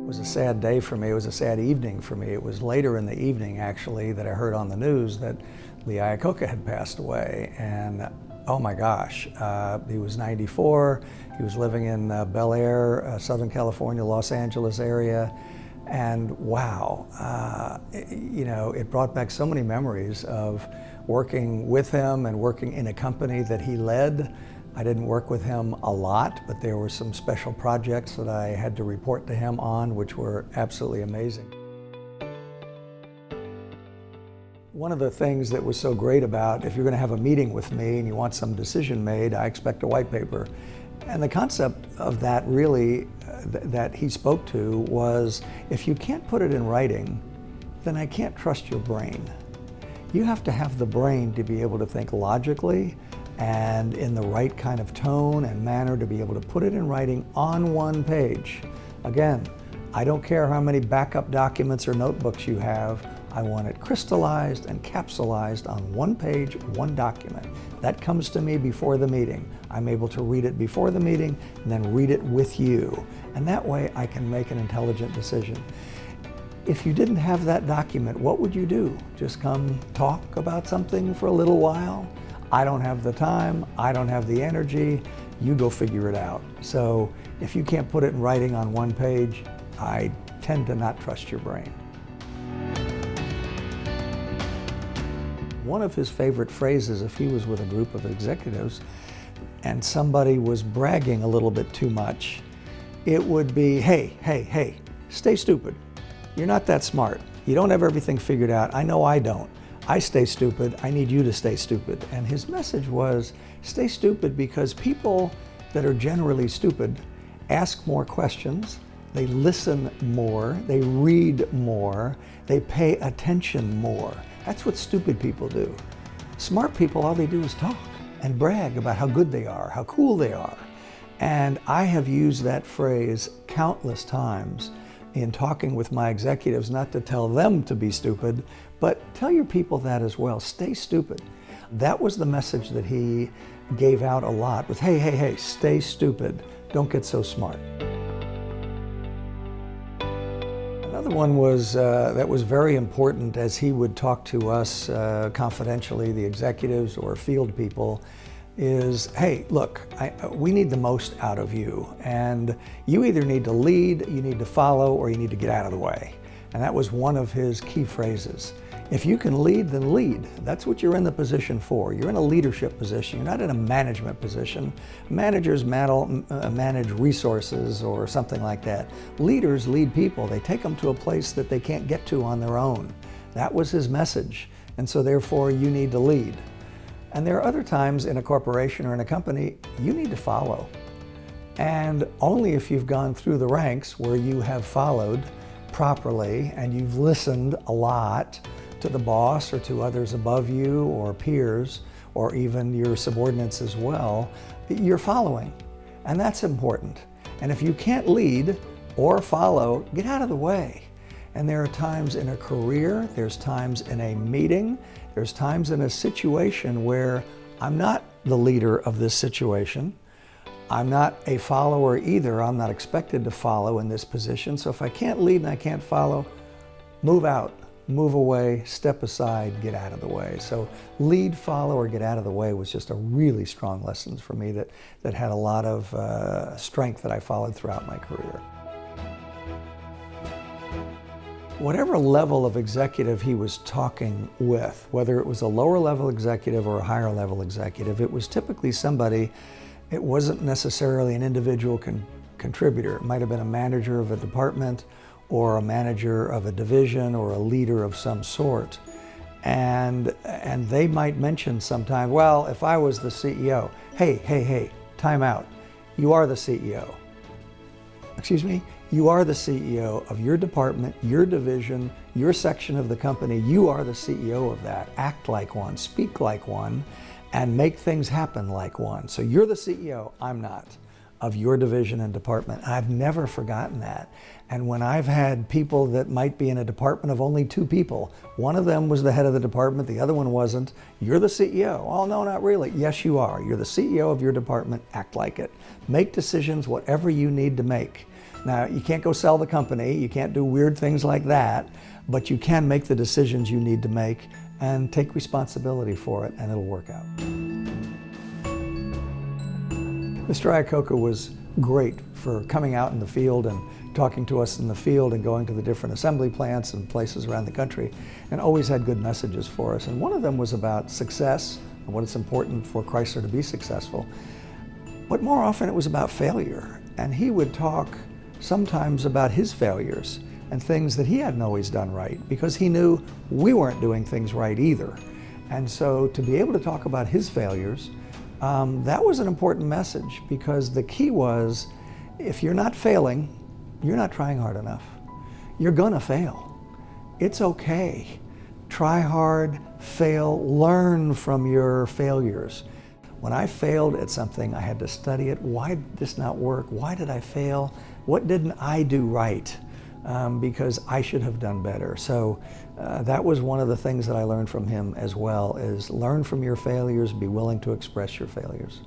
was a sad day for me. It was a sad evening for me. It was later in the evening, actually, that I heard on the news that Lee Iacocca had passed away. And oh my gosh, he was 94. He was living in Bel Air, Southern California, Los Angeles area. And wow, it brought back so many memories of working with him and working in a company that he led. I didn't work with him a lot, but there were some special projects that I had to report to him on, which were absolutely amazing. One of the things that was so great about, if you're going to have a meeting with me and you want some decision made, I expect a white paper. And the concept of that really, that he spoke to was, if you can't put it in writing, then I can't trust your brain. You have to have the brain to be able to think logically and in the right kind of tone and manner to be able to put it in writing on one page. Again, I don't care how many backup documents or notebooks you have, I want it crystallized and capsulized on one page, one document. That comes to me before the meeting. I'm able to read it before the meeting and then read it with you. And that way I can make an intelligent decision. If you didn't have that document, what would you do? Just come talk about something for a little while? I don't have the time, I don't have the energy, you go figure it out. So if you can't put it in writing on one page, I tend to not trust your brain. One of his favorite phrases, if he was with a group of executives and somebody was bragging a little bit too much, it would be, hey, stay stupid. You're not that smart. You don't have everything figured out. I know I don't. I stay stupid, I need you to stay stupid. And his message was, stay stupid because people that are generally stupid ask more questions, they listen more, they read more, they pay attention more. That's what stupid people do. Smart people, all they do is talk and brag about how good they are, how cool they are. And I have used that phrase countless times in talking with my executives, not to tell them to be stupid, but tell your people that as well, stay stupid. That was the message that he gave out a lot, was hey, stay stupid, don't get so smart. Another one was, that was very important as he would talk to us confidentially, the executives or field people, is, hey, look, we need the most out of you, and you either need to lead, you need to follow, or you need to get out of the way. And that was one of his key phrases. If you can lead, then lead. That's what you're in the position for. You're in a leadership position. You're not in a management position. Managers manage resources or something like that. Leaders lead people. They take them to a place that they can't get to on their own. That was his message. And so therefore, you need to lead. And there are other times in a corporation or in a company, you need to follow. And only if you've gone through the ranks where you have followed properly and you've listened a lot to the boss or to others above you or peers or even your subordinates as well, you're following. And that's important. And if you can't lead or follow, get out of the way. And there are times in a career, there's times in a meeting, there's times in a situation where I'm not the leader of this situation. I'm not a follower either. I'm not expected to follow in this position. So if I can't lead and I can't follow, move out, move away, step aside, get out of the way. So lead, follow, or get out of the way was just a really strong lesson for me that had a lot of strength that I followed throughout my career. Whatever level of executive he was talking with, whether it was a lower level executive or a higher level executive, it was typically somebody, it wasn't necessarily an individual contributor. It might have been a manager of a department or a manager of a division or a leader of some sort. And they might mention sometime, well, if I was the CEO, hey, time out. You are the CEO. Excuse me? You are the CEO of your department, your division, your section of the company. You are the CEO of that. Act like one, speak like one, and make things happen like one. So you're the CEO, I'm not, of your division and department. I've never forgotten that. And when I've had people that might be in a department of only 2 people, one of them was the head of the department, the other one wasn't, you're the CEO. Oh, no, not really. Yes, you are. You're the CEO of your department, act like it. Make decisions, whatever you need to make. Now, you can't go sell the company, you can't do weird things like that, but you can make the decisions you need to make and take responsibility for it, and it'll work out. Mr. Iacocca was great for coming out in the field and talking to us in the field and going to the different assembly plants and places around the country, and always had good messages for us. And one of them was about success and what it's important for Chrysler to be successful. But more often it was about failure. And he would talk sometimes about his failures and things that he hadn't always done right, because he knew we weren't doing things right either. And so to be able to talk about his failures, that was an important message, because the key was, if you're not failing, you're not trying hard enough. You're gonna fail. It's okay. Try hard, fail, learn from your failures. When I failed at something, I had to study it. Why did this not work? Why did I fail? What didn't I do right? Because I should have done better. So that was one of the things that I learned from him as well, is learn from your failures, be willing to express your failures.